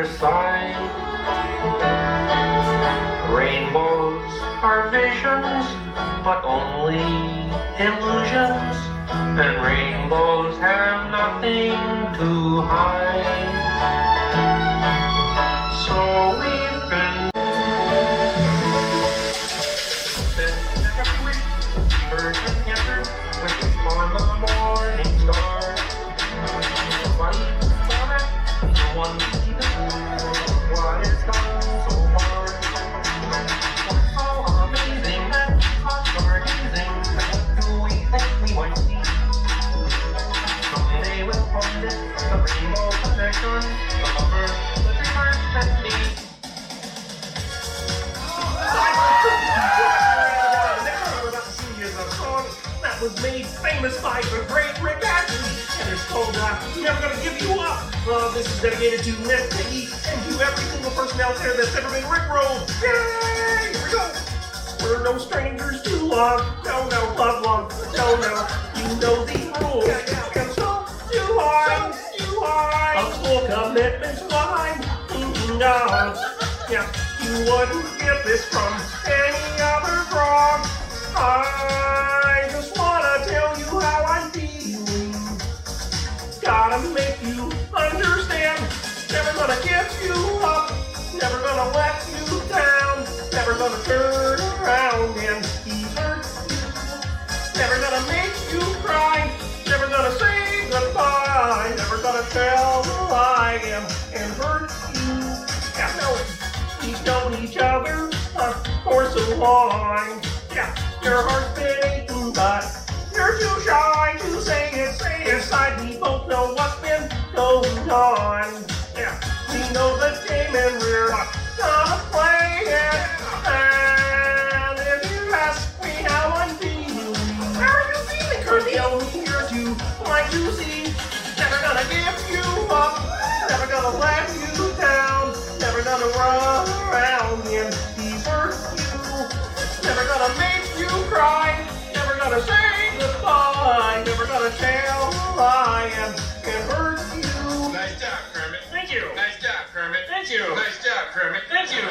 other side. Rainbows are visions, but only illusions, and rainbows have nothing to hide. So we've been every week, birds and answers, waiting on the morning star. Nobody saw that, no one sees the moon, what is done so far. What's so amazing that us are gazing, what do we think we might see? Someday we'll find it, the rainbow connection, the lover, the dreamer, and me. That was made famous by the great Rick Astley, and it's called Never Gonna Give You Up. This is dedicated to Miss Piggy and to every single person out there that's ever been Rickrolled. Yay! Here we go. We're no strangers to love. No, love. No. You know the rules. And so do I. A full commitment's mine. Yeah, you wouldn't get this from any other frog. I just wanna tell you how I'm feeling. Gotta make you understand. Never gonna give you up. Never gonna let you down. Never gonna turn around and desert you. Never gonna make you cry. Never gonna say goodbye. Never gonna tell who I am and hurt you. Yeah, no, we've known each other for so long. Yeah, your heart's been aching, but you're too shy to say it. Inside, we both know what's been going on. Yeah, we know the game and we're gonna play it. And if you ask me how I'm feeling, how are you feeling? You're the only here to like to see. Never gonna give you up. Never gonna let you down. Never gonna run around and desert you. Never gonna make you cry. Never gonna say goodbye. Never gonna tell a lie and hurt you. Nice job, Kermit. Thank you. Nice job, Kermit. Thank you. Nice job, Kermit. Thank you.